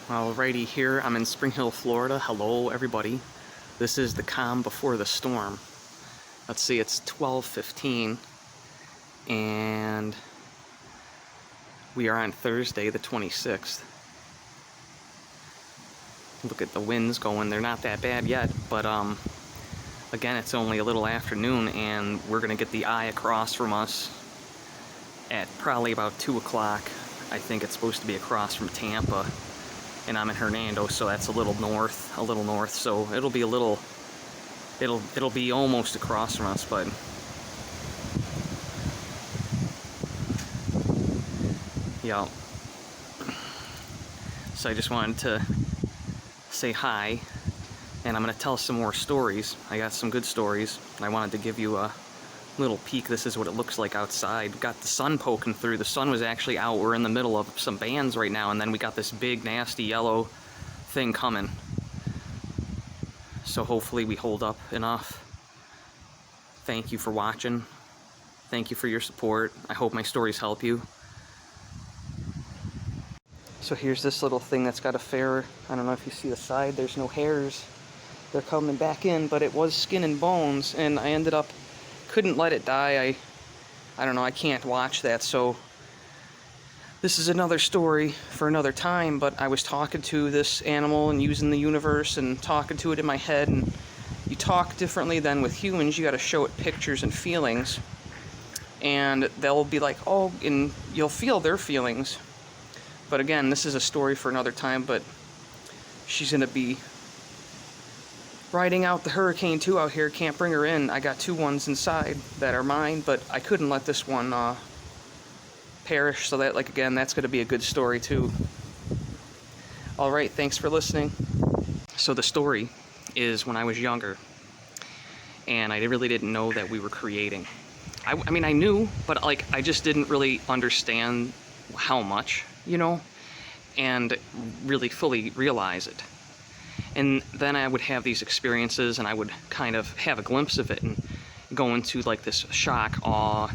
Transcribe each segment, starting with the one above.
Alrighty, here I'm in Spring Hill, Florida. Hello, everybody. This is the calm before the storm. Let's see, it's 12:15, and we are on Thursday, the 26th. Look at the winds going. They're not that bad yet, but again, it's only a little afternoon, and we're gonna get the eye across from us at probably about 2 o'clock. I think it's supposed to be across from Tampa. And I'm in Hernando, so that's a little north, so it'll be it'll be almost across from us, but yeah. So I just wanted to say hi, and I'm gonna tell some more stories. I got some good stories. I wanted to give you a little peek. This is what it looks like outside. Got the sun poking through. The sun was actually out. We're in the middle of some bands right now, and then we got this big nasty yellow thing coming. So hopefully we hold up enough. Thank you for watching. Thank you for your support. I hope my stories help you. So here's this little thing that's got a fair, I don't know if you see the side, there's no hairs. They're coming back in, but it was skin and bones, and I ended up couldn't let it die. I don't know, I can't watch that, so this is another story for another time. But I was talking to this animal and using the universe and talking to it in my head, and you talk differently than with humans. You got to show it pictures and feelings, and they'll be like, oh, and you'll feel their feelings. But again, this is a story for another time. But she's gonna be riding out the hurricane too out here. Can't bring her in. I got two ones inside that are mine, but I couldn't let this one perish, so that, like, again, that's going to be a good story too. Alright, thanks for listening. So the story is when I was younger, and I really didn't know that we were creating. I mean, I knew, but like, I just didn't really understand how much, you know, and really fully realize it. And then I would have these experiences, and I would kind of have a glimpse of it and go into like this shock, awe,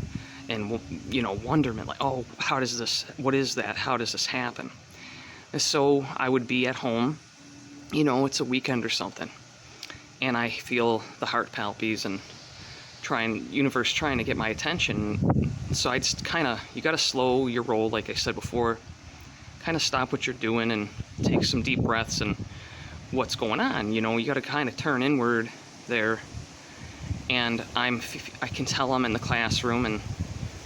and, you know, wonderment, like, oh, how does this, what is that, how does this happen? And so I would be at home, you know, it's a weekend or something, and I feel the heart palpitates and universe trying to get my attention. So I just kind of, you got to slow your roll, like I said before, kind of stop what you're doing and take some deep breaths and what's going on, you know, you got to kind of turn inward there. And I can tell I'm in the classroom, and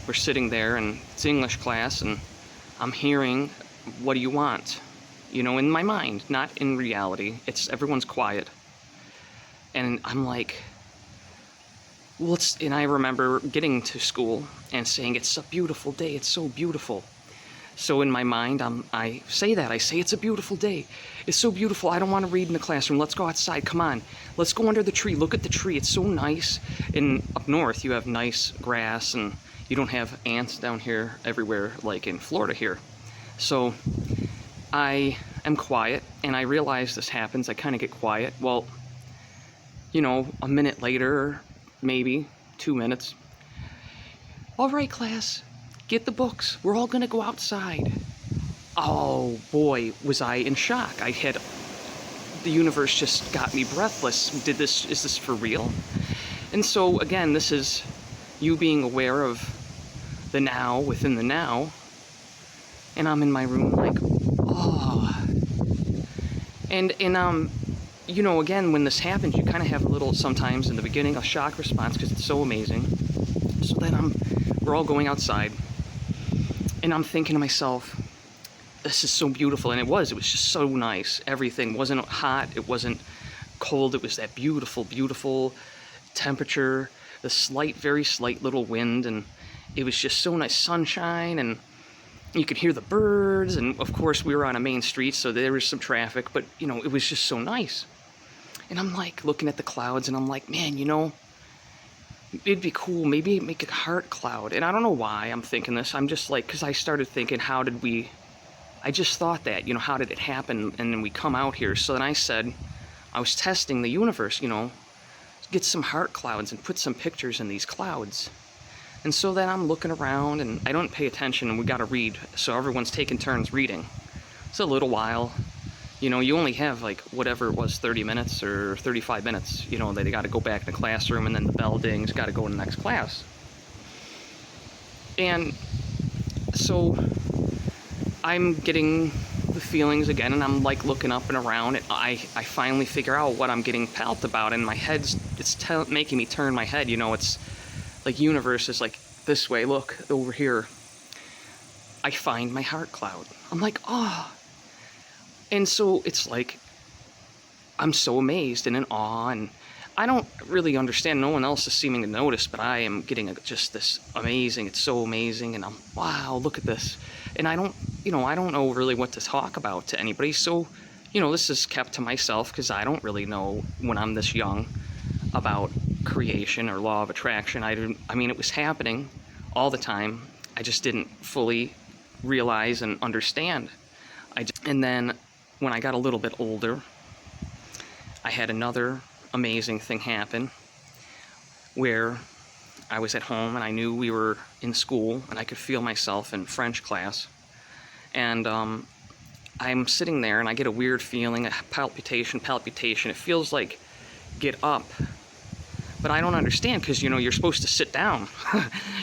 we're sitting there, and it's English class, and I'm hearing, what do you want? You know, in my mind, not in reality. It's everyone's quiet. And I'm like, well, and I remember getting to school and saying, it's a beautiful day, it's so beautiful. So in my mind, I say it's a beautiful day. It's so beautiful, I don't want to read in the classroom. Let's go outside, come on. Let's go under the tree, look at the tree, it's so nice. And up north, you have nice grass, and you don't have ants down here everywhere like in Florida here. So I am quiet, and I realize this happens. I kind of get quiet. Well, you know, a minute later, maybe 2 minutes. All right, class. Get the books. We're all gonna go outside. Oh boy, was I in shock. The universe just got me breathless. Is this for real? And so again, this is you being aware of the now within the now. And I'm in my room like, oh. And you know, again, when this happens, you kind of have a little, sometimes in the beginning, a shock response, because it's so amazing. So then we're all going outside. And I'm thinking to myself, this is so beautiful. And it was just so nice. Everything wasn't hot, it wasn't cold, it was that beautiful, beautiful temperature, the very slight little wind, and it was just so nice. Sunshine, and you could hear the birds, and of course we were on a main street, so there was some traffic, but you know, it was just so nice. And I'm like looking at the clouds, and I'm like, man, you know, it'd be cool, maybe make a heart cloud. And I don't know why I'm thinking this. I'm just like, because I started thinking, I just thought that, you know, how did it happen? And then we come out here. So then I said, I was testing the universe, you know, get some heart clouds and put some pictures in these clouds. And so then I'm looking around, and I don't pay attention, and we got to read. So everyone's taking turns reading. It's a little while. You know, you only have like whatever it was, 30 minutes or 35 minutes, you know, they got to go back in the classroom, and then the bell dings, got to go to the next class. And so I'm getting the feelings again, and I'm like looking up and around, and I finally figure out what I'm getting pelt about, and my head's, making me turn my head, you know, it's like universe is like, this way, look, over here. I find my heart cloud. I'm like, oh. And so it's like, I'm so amazed and in awe, and I don't really understand, no one else is seeming to notice, but I am getting just this amazing, it's so amazing, and I'm, wow, look at this. And I don't know really what to talk about to anybody, so, you know, this is kept to myself, because I don't really know, when I'm this young, about creation or law of attraction. I mean, it was happening all the time, I just didn't fully realize and understand. And then, when I got a little bit older, I had another amazing thing happen where I was at home and I knew we were in school and I could feel myself in French class, and I'm sitting there and I get a weird feeling, a palpitation. It feels like get up, but I don't understand, because, you know, you're supposed to sit down.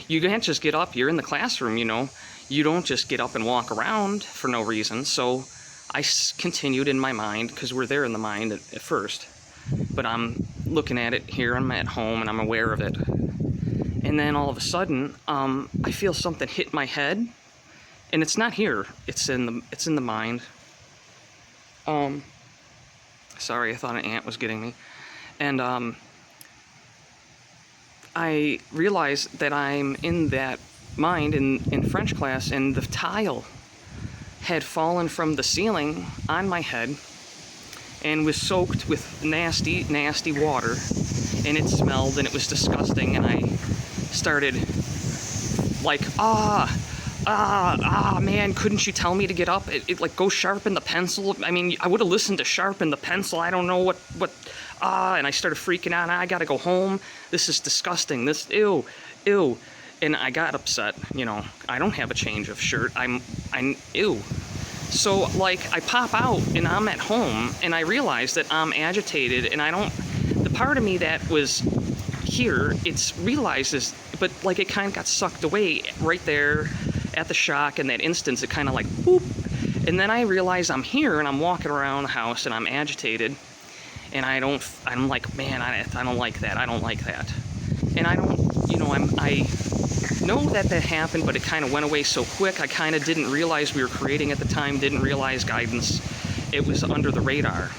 You can't just get up, you're in the classroom, you know, you don't just get up and walk around for no reason. So I continued in my mind, because we're there in the mind at first, but I'm looking at it here, I'm at home and I'm aware of it. And then all of a sudden, I feel something hit my head, and it's not here, it's in the mind. Sorry, I thought an ant was getting me. And I realized that I'm in that mind in French class, and the tile had fallen from the ceiling on my head and was soaked with nasty, nasty water, and it smelled and it was disgusting, and I started like, man, couldn't you tell me to get up? It like, go sharpen the pencil. I mean, I would have listened to sharpen the pencil. I don't know what, and I started freaking out. I gotta go home. This is disgusting. This, ew. And I got upset, you know, I don't have a change of shirt. I'm ew. So, like, I pop out and I'm at home and I realize that I'm agitated, and the part of me that was here, it's realizes, but like it kind of got sucked away right there at the shock in that instance. It kind of like, boop. And then I realize I'm here and I'm walking around the house and I'm agitated, and I'm like, man, I don't like that. I don't like that. And I don't, you know, I know that happened, but it kind of went away so quick. I kind of didn't realize we were creating at the time, didn't realize guidance. It was under the radar.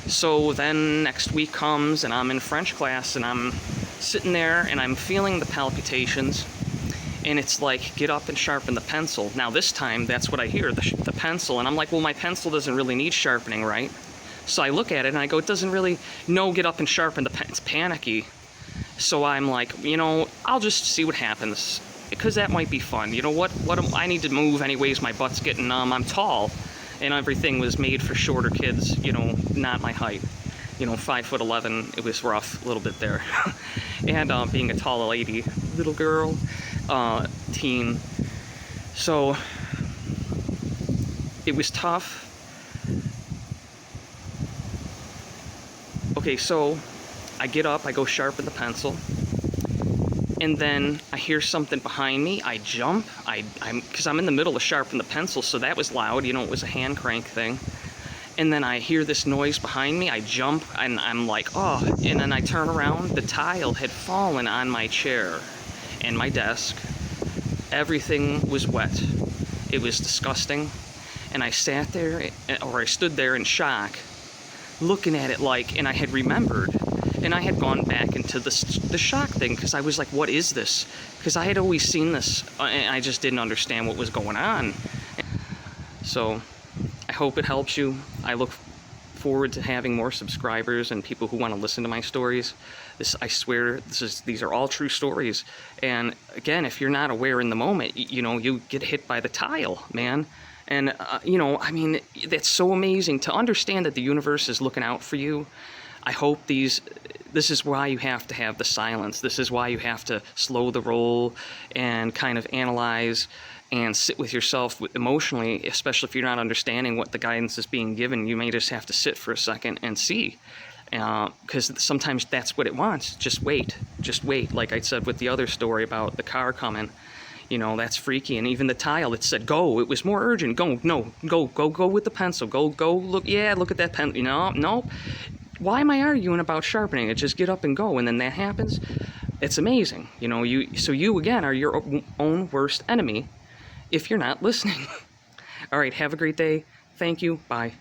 So then next week comes and I'm in French class and I'm sitting there and I'm feeling the palpitations, and it's like, get up and sharpen the pencil. Now this time, that's what I hear, the pencil, and I'm like, well, my pencil doesn't really need sharpening, right? So I look at it and I go, it doesn't really, no, get up and sharpen the pen. It's panicky. So I'm like, you know, I'll just see what happens, because that might be fun. You know what I need to move anyways, my butt's getting numb, I'm tall, and everything was made for shorter kids, you know, not my height. You know, 5'11", it was rough a little bit there. And being a tall lady, little girl, teen. So it was tough. Okay, so I get up, I go sharpen the pencil, and then I hear something behind me. I jump, because I'm in the middle of sharpening the pencil, so that was loud, you know, it was a hand crank thing. And then I hear this noise behind me, I jump, and I'm like, oh, and then I turn around, the tile had fallen on my chair and my desk. Everything was wet. It was disgusting. And I stood there in shock, looking at it like, and I had remembered, and I had gone back into the shock thing, because I was like, what is this? Because I had always seen this, and I just didn't understand what was going on. So I hope it helps you. I look forward to having more subscribers and people who want to listen to my stories. I swear, these are all true stories. And again, if you're not aware in the moment, you know, you get hit by the tile, man. And, you know, I mean, that's so amazing to understand that the universe is looking out for you. I hope this is why you have to have the silence. This is why you have to slow the roll and kind of analyze and sit with yourself emotionally, especially if you're not understanding what the guidance is being given. You may just have to sit for a second and see, because sometimes that's what it wants. Just wait, like I said with the other story about the car coming. You know, that's freaky. And even the tile, it said go. It was more urgent. Go, no, go with the pencil. Go look. Yeah, look at that pen. You know, no. Why am I arguing about sharpening it? Just get up and go. And then that happens. It's amazing. You know, you again are your own worst enemy if you're not listening. All right, have a great day. Thank you. Bye.